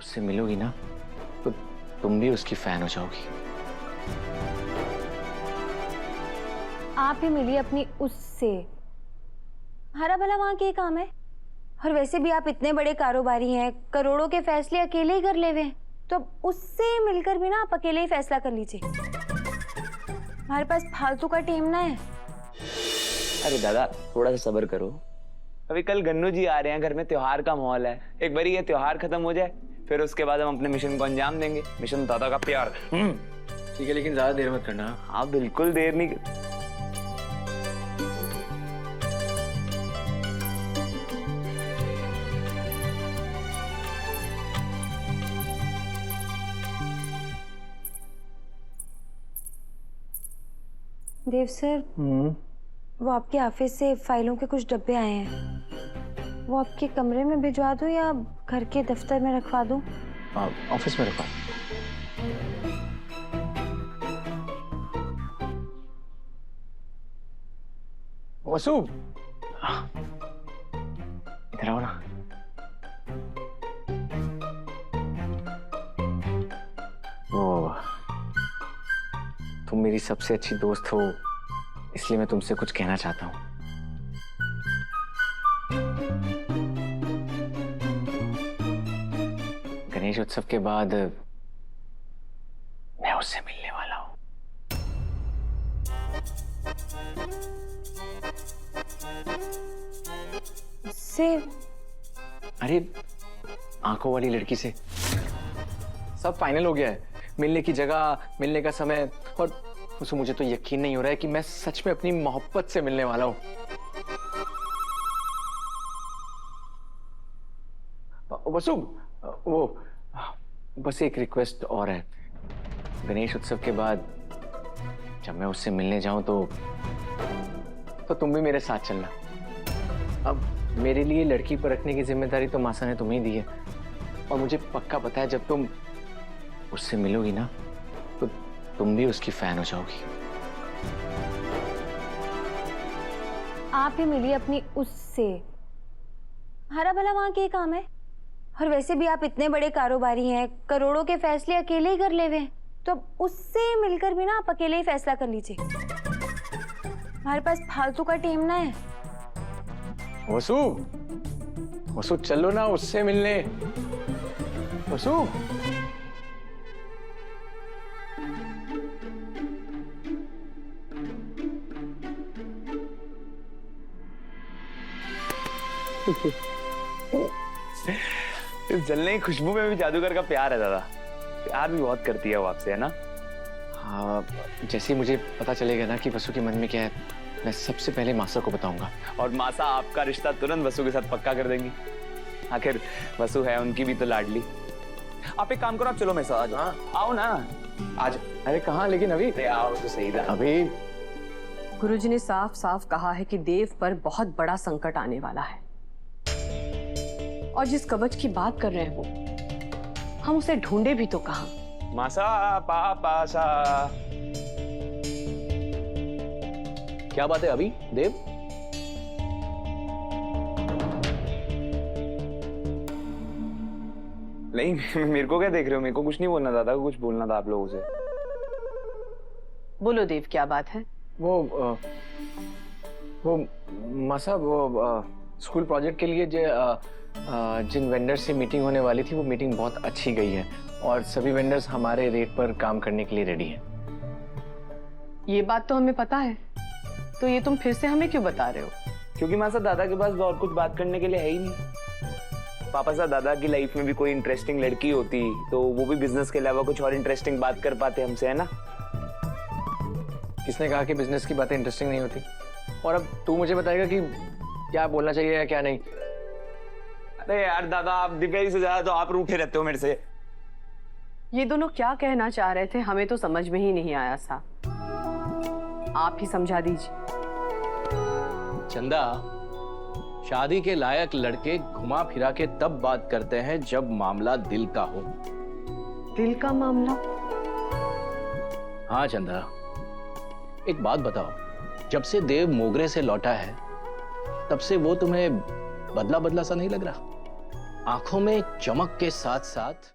उससे मिलोगी ना तो तुम भी उसकी फैन हो जाओगी। आप ही मिलिए अपनी उससे। हरा भला वहां के काम है। और वैसे भी आप इतने बड़े कारोबारी हैं, करोड़ों के फैसले अकेले ही कर ले हुए हैं, तो उससे मिलकर भी ना आप अकेले ही फैसला कर लीजिए। हमारे पास फालतू का टेम ना है। अरे दादा थोड़ा सा सब्र करो, अभी कल गन्नू जी आ रहे हैं, घर में त्योहार का माहौल है। एक बार ये त्योहार खत्म हो जाए फिर उसके बाद हम अपने मिशन को अंजाम देंगे। मिशन दादा का प्यार। ठीक है, लेकिन ज्यादा देर मत करना। हाँ बिल्कुल देर नहीं। देव सर, वो आपके ऑफिस से फाइलों के कुछ डब्बे आए हैं। वो आपके कमरे में भिजवा दूं या घर के दफ्तर में रखवा दूं? ऑफिस में रखवा। वसु, इधर आओ ना। वो तुम मेरी सबसे अच्छी दोस्त हो, इसलिए मैं तुमसे कुछ कहना चाहता हूँ। गणेश उत्सव के बाद मैं उससे मिलने वाला हूँ। से? अरे आंखों वाली लड़की से। सब फाइनल हो गया है, मिलने की जगह, मिलने का समय, और वसु मुझे तो यकीन नहीं हो रहा है कि मैं सच में अपनी मोहब्बत से मिलने वाला हूँ। वसु, वो बस एक रिक्वेस्ट और है। गणेश उत्सव के बाद जब मैं उससे मिलने जाऊं तो तुम भी मेरे साथ चलना। अब मेरे लिए लड़की पर रखने की जिम्मेदारी तो मासा ने तुम्हें दी है, और मुझे पक्का पता है जब तुम उससे मिलोगी ना तो तुम भी उसकी फैन हो जाओगी। आप ही मिलिए अपनी उससे। हरा भला वहां के काम है। और वैसे भी आप इतने बड़े कारोबारी हैं, करोड़ों के फैसले अकेले ही कर ले हुए हैं, तो उससे मिलकर भी ना आप अकेले ही फैसला कर लीजिए। हमारे पास फालतू का टेम ना है। वसु, वसु चलो ना उससे मिलने। वसु, इस जलने की खुशबू में भी जादूगर का प्यार है दादा। प्यार भी बहुत करती है वो आपसे, है ना? हाँ, जैसे ही मुझे पता चलेगा ना कि वसु के मन में क्या है, मैं सबसे पहले मासा को बताऊंगा। और मासा आपका रिश्ता तुरंत वसु के साथ पक्का कर देंगी। आखिर वसु है उनकी भी तो लाडली। आप एक काम करो, आप चलो मेरे साथ। हाँ आओ ना आज। अरे कहाँ, लेकिन अभी आओ तो सही था। अभी गुरुजी ने साफ साफ कहा है कि देव पर बहुत बड़ा संकट आने वाला है, और जिस कवच की बात कर रहे हैं वो, हम उसे ढूंढे भी तो कहाँ। मासा पापा सा। क्या बात है अभी देव? नहीं मेरे को क्या देख रहे हो? मेरे को कुछ नहीं बोलना, दादा को कुछ बोलना था आप लोगों से। बोलो देव, क्या बात है? वो मासा, वो स्कूल प्रोजेक्ट के लिए जिन वेंडर से मीटिंग होने वाली थी, वो मीटिंग बहुत अच्छी गई है, और सभी वेंडर्स हमारे रेट पर काम करने के लिए रेडी हैं। ये बात तो हमें पता है, तो ये तुम फिर से हमें क्यों बता रहे हो? क्योंकि मासा दादा के पास और कुछ बात करने के लिए है ही नहीं। पापा साहब, दादा की लाइफ में भी कोई इंटरेस्टिंग लड़की होती तो वो भी बिजनेस के अलावा कुछ और इंटरेस्टिंग बात कर पाते हमसे, है ना? किसने कहा कि बिजनेस की बातें इंटरेस्टिंग नहीं होती? और अब तू मुझे बताएगा कि क्या बोलना चाहिए या क्या नहीं? अरे यार दादा, आप दिवाली से ज्यादा तो आप रूठे रहते हो मेरे से। ये दोनों क्या कहना चाह रहे थे हमें तो समझ में ही नहीं आया सा। आप ही समझा दीजिए। चंदा, शादी के लायक लड़के घुमा फिरा के तब बात करते हैं जब मामला दिल का हो। दिल का मामला? हाँ चंदा, एक बात बताओ, जब से देव मोगरे से लौटा है तब से वो तुम्हें बदला बदला सा नहीं लग रहा? आंखों में चमक के साथ साथ